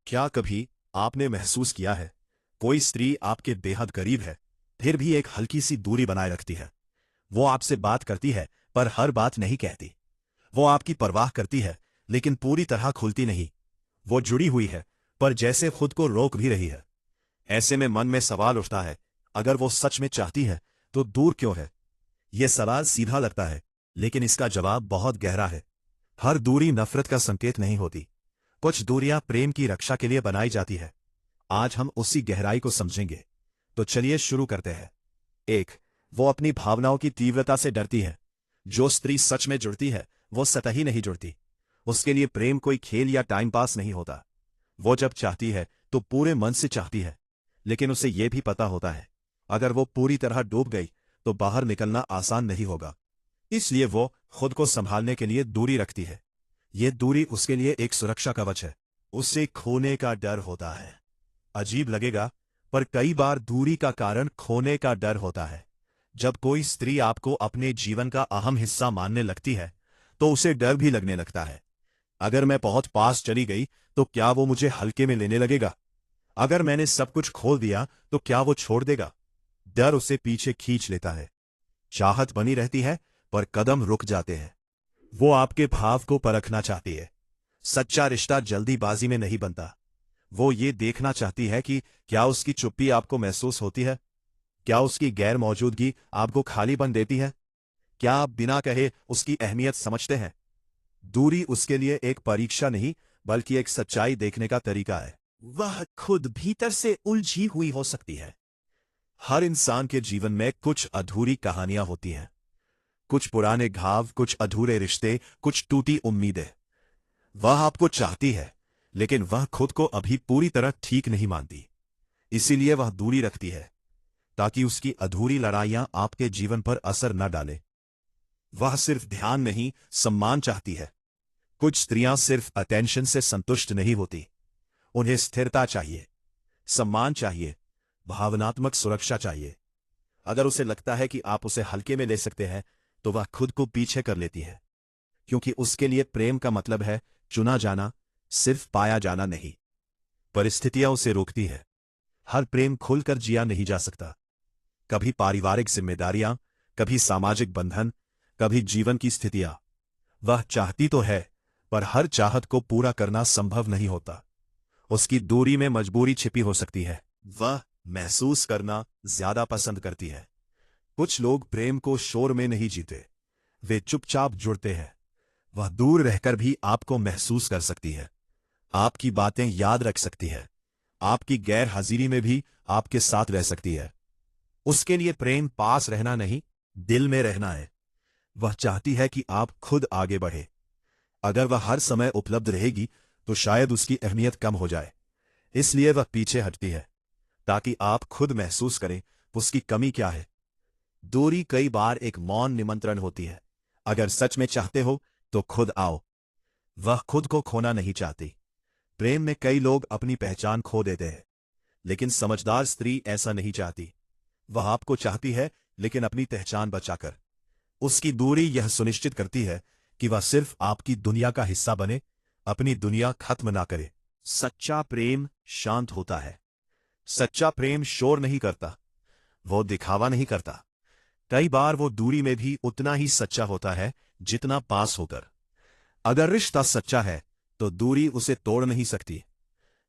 क्या कभी आपने महसूस किया है, कोई स्त्री आपके बेहद करीब है, फिर भी एक हल्की सी दूरी बनाए रखती है? वो आपसे बात करती है, पर हर बात नहीं कहती। वो आपकी परवाह करती है, लेकिन पूरी तरह खुलती नहीं। वो जुड़ी हुई है, पर जैसे खुद को रोक भी रही है। ऐसे में मन में सवाल उठता है, अगर वो सच में चाहती है, तो दूर क्यों है? यह सवाल सीधा लगता है, लेकिन इसका जवाब बहुत गहरा है। हर दूरी नफरत का संकेत नहीं होती। कुछ दूरियां प्रेम की रक्षा के लिए बनाई जाती है। आज हम उसी गहराई को समझेंगे। तो चलिए शुरू करते हैं। एक, वो अपनी भावनाओं की तीव्रता से डरती है। जो स्त्री सच में जुड़ती है, वो सतही नहीं जुड़ती। उसके लिए प्रेम कोई खेल या टाइम पास नहीं होता। वो जब चाहती है, तो पूरे मन से चाहती है। लेकिन उसे यह भी पता होता है, अगर वो पूरी तरह डूब गई, तो बाहर निकलना आसान नहीं होगा। इसलिए वो खुद को संभालने के लिए दूरी रखती है। यह दूरी उसके लिए एक सुरक्षा कवच है। उसे खोने का डर होता है। अजीब लगेगा, पर कई बार दूरी का कारण खोने का डर होता है। जब कोई स्त्री आपको अपने जीवन का अहम हिस्सा मानने लगती है, तो उसे डर भी लगने लगता है। अगर मैं बहुत पास चली गई, तो क्या वो मुझे हल्के में लेने लगेगा? अगर मैंने सब कुछ खोल दिया, तो क्या वो छोड़ देगा? डर उसे पीछे खींच लेता है। चाहत बनी रहती है, पर कदम रुक जाते हैं। वो आपके भाव को परखना चाहती है। सच्चा रिश्ता जल्दीबाजी में नहीं बनता। वो ये देखना चाहती है कि क्या उसकी चुप्पी आपको महसूस होती है? क्या उसकी गैर मौजूदगी आपको खालीपन देती है? क्या आप बिना कहे उसकी अहमियत समझते हैं? दूरी उसके लिए एक परीक्षा नहीं, बल्कि एक सच्चाई देखने का तरीका है। वह खुद भीतर से उलझी हुई हो सकती है। हर इंसान के जीवन में कुछ अधूरी कहानियां होती हैं। कुछ पुराने घाव, कुछ अधूरे रिश्ते, कुछ टूटी उम्मीदें। वह आपको चाहती है, लेकिन वह खुद को अभी पूरी तरह ठीक नहीं मानती। इसीलिए वह दूरी रखती है, ताकि उसकी अधूरी लड़ाइयां आपके जीवन पर असर न डालें। वह सिर्फ ध्यान नहीं, सम्मान चाहती है। कुछ स्त्रियां सिर्फ अटेंशन से संतुष्ट नहीं होती। उन्हें स्थिरता चाहिए, सम्मान चाहिए, भावनात्मक सुरक्षा चाहिए। अगर उसे लगता है कि आप उसे हल्के में ले सकते हैं, तो वह खुद को पीछे कर लेती है। क्योंकि उसके लिए प्रेम का मतलब है चुना जाना, सिर्फ पाया जाना नहीं। परिस्थितियां उसे रोकती है। हर प्रेम खुलकर जिया नहीं जा सकता। कभी पारिवारिक जिम्मेदारियां, कभी सामाजिक बंधन, कभी जीवन की स्थितियां। वह चाहती तो है, पर हर चाहत को पूरा करना संभव नहीं होता। उसकी दूरी में मजबूरी छिपी हो सकती है। वह महसूस करना ज्यादा पसंद करती है। कुछ लोग प्रेम को शोर में नहीं जीते, वे चुपचाप जुड़ते हैं। वह दूर रहकर भी आपको महसूस कर सकती है, आपकी बातें याद रख सकती है, आपकी गैर हाजिरी में भी आपके साथ रह सकती है। उसके लिए प्रेम पास रहना नहीं, दिल में रहना है। वह चाहती है कि आप खुद आगे बढ़े। अगर वह हर समय उपलब्ध रहेगी, तो शायद उसकी अहमियत कम हो जाए। इसलिए वह पीछे हटती है, ताकि आप खुद महसूस करें उसकी कमी क्या है। दूरी कई बार एक मौन निमंत्रण होती है। अगर सच में चाहते हो, तो खुद आओ। वह खुद को खोना नहीं चाहती। प्रेम में कई लोग अपनी पहचान खो देते हैं, लेकिन समझदार स्त्री ऐसा नहीं चाहती। वह आपको चाहती है, लेकिन अपनी पहचान बचाकर। उसकी दूरी यह सुनिश्चित करती है कि वह सिर्फ आपकी दुनिया का हिस्सा बने, अपनी दुनिया खत्म ना करे। सच्चा प्रेम शांत होता है। सच्चा प्रेम शोर नहीं करता, वो दिखावा नहीं करता। कई बार वो दूरी में भी उतना ही सच्चा होता है जितना पास होकर। अगर रिश्ता सच्चा है, तो दूरी उसे तोड़ नहीं सकती।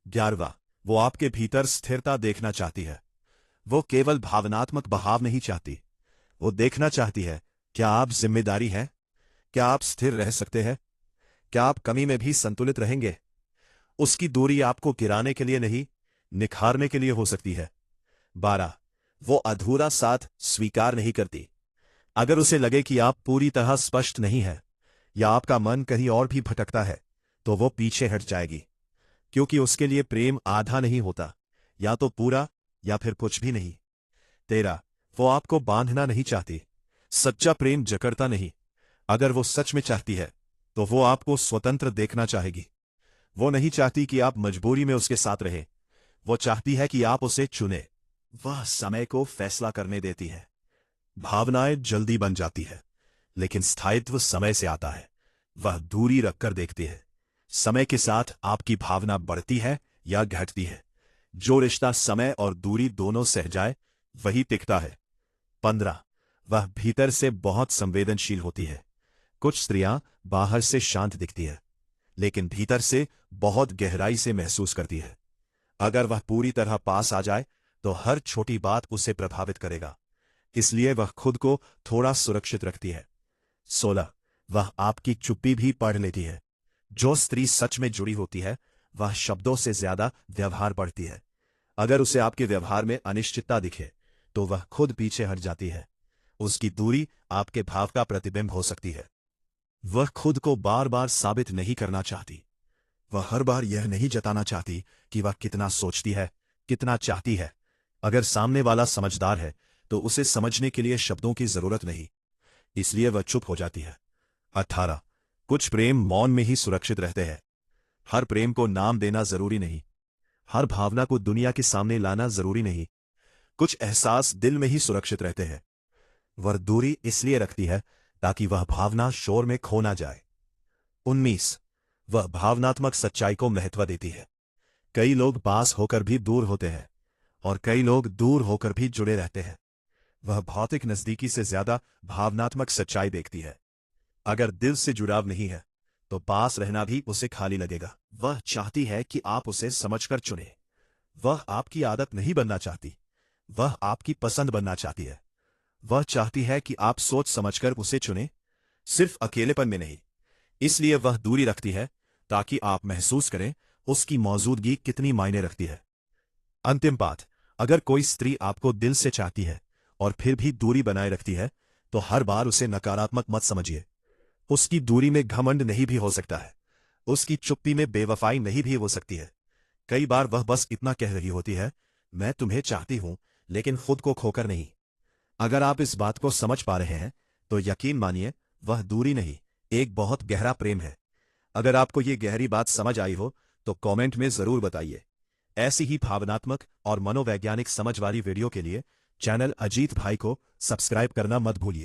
11वां, वो आपके भीतर स्थिरता देखना चाहती है। वो केवल भावनात्मक बहाव नहीं चाहती। वो देखना चाहती है, क्या आप जिम्मेदारी हैं? क्या आप स्थिर रह सकते हैं? क्या आप कमी में भी संतुलित रहेंगे? उसकी दूरी आपको गिराने के लिए नहीं, निखारने के लिए हो सकती है। 12, वो अधूरा साथ स्वीकार नहीं करती। अगर उसे लगे कि आप पूरी तरह स्पष्ट नहीं हैं, या आपका मन कहीं और भी भटकता है, तो वो पीछे हट जाएगी। क्योंकि उसके लिए प्रेम आधा नहीं होता, या तो पूरा या फिर कुछ भी नहीं। 13, वो आपको बांधना नहीं चाहती। सच्चा प्रेम जकड़ता नहीं। अगर वो सच में चाहती है, तो वो आपको स्वतंत्र देखना चाहेगी। वो नहीं चाहती कि आप मजबूरी में उसके साथ रहे। वो चाहती है कि आप उसे चुने। वह समय को फैसला करने देती है। भावनाएं जल्दी बन जाती है, लेकिन स्थायित्व समय से आता है। वह दूरी रखकर देखती है, समय के साथ आपकी भावना बढ़ती है या घटती है। जो रिश्ता समय और दूरी दोनों सह जाए वही टिकता है। 15 वह भीतर से बहुत संवेदनशील होती है। कुछ स्त्रियां बाहर से शांत दिखती है लेकिन भीतर से बहुत गहराई से महसूस करती है। अगर वह पूरी तरह पास आ जाए तो हर छोटी बात उसे प्रभावित करेगा, इसलिए वह खुद को थोड़ा सुरक्षित रखती है। 16 वह आपकी चुप्पी भी पढ़ लेती है। जो स्त्री सच में जुड़ी होती है वह शब्दों से ज्यादा व्यवहार पढ़ती है। अगर उसे आपके व्यवहार में अनिश्चितता दिखे तो वह खुद पीछे हट जाती है। उसकी दूरी आपके भाव का प्रतिबिंब हो सकती है। वह खुद को बार बार साबित नहीं करना चाहती। वह हर बार यह नहीं जताना चाहती कि वह कितना सोचती है, कितना चाहती है। अगर सामने वाला समझदार है तो उसे समझने के लिए शब्दों की जरूरत नहीं, इसलिए वह चुप हो जाती है। 18 कुछ प्रेम मौन में ही सुरक्षित रहते हैं। हर प्रेम को नाम देना जरूरी नहीं, हर भावना को दुनिया के सामने लाना जरूरी नहीं। कुछ एहसास दिल में ही सुरक्षित रहते हैं। वह दूरी इसलिए रखती है ताकि वह भावना शोर में खो ना जाए। 19 वह भावनात्मक सच्चाई को महत्व देती है। कई लोग पास होकर भी दूर होते हैं और कई लोग दूर होकर भी जुड़े रहते हैं। वह भौतिक नजदीकी से ज्यादा भावनात्मक सच्चाई देखती है। अगर दिल से जुड़ाव नहीं है तो पास रहना भी उसे खाली लगेगा। वह चाहती है कि आप उसे समझकर चुने। वह आपकी आदत नहीं बनना चाहती, वह आपकी पसंद बनना चाहती है। वह चाहती है कि आप सोच समझकर उसे चुने, सिर्फ अकेलेपन में नहीं। इसलिए वह दूरी रखती है ताकि आप महसूस करें उसकी मौजूदगी कितनी मायने रखती है। अंतिम बात, अगर कोई स्त्री आपको दिल से चाहती है और फिर भी दूरी बनाए रखती है तो हर बार उसे नकारात्मक मत समझिए। उसकी दूरी में घमंड नहीं भी हो सकता है, उसकी चुप्पी में बेवफाई नहीं भी हो सकती है। कई बार वह बस इतना कह रही होती है, मैं तुम्हें चाहती हूं लेकिन खुद को खोकर नहीं। अगर आप इस बात को समझ पा रहे हैं तो यकीन मानिए वह दूरी नहीं, एक बहुत गहरा प्रेम है। अगर आपको ये गहरी बात समझ आई हो तो कमेंट में जरूर बताइए। ऐसी ही भावनात्मक और मनोवैज्ञानिक समझ वाली वीडियो के लिए चैनल अजीत भाई को सब्सक्राइब करना मत भूलिए।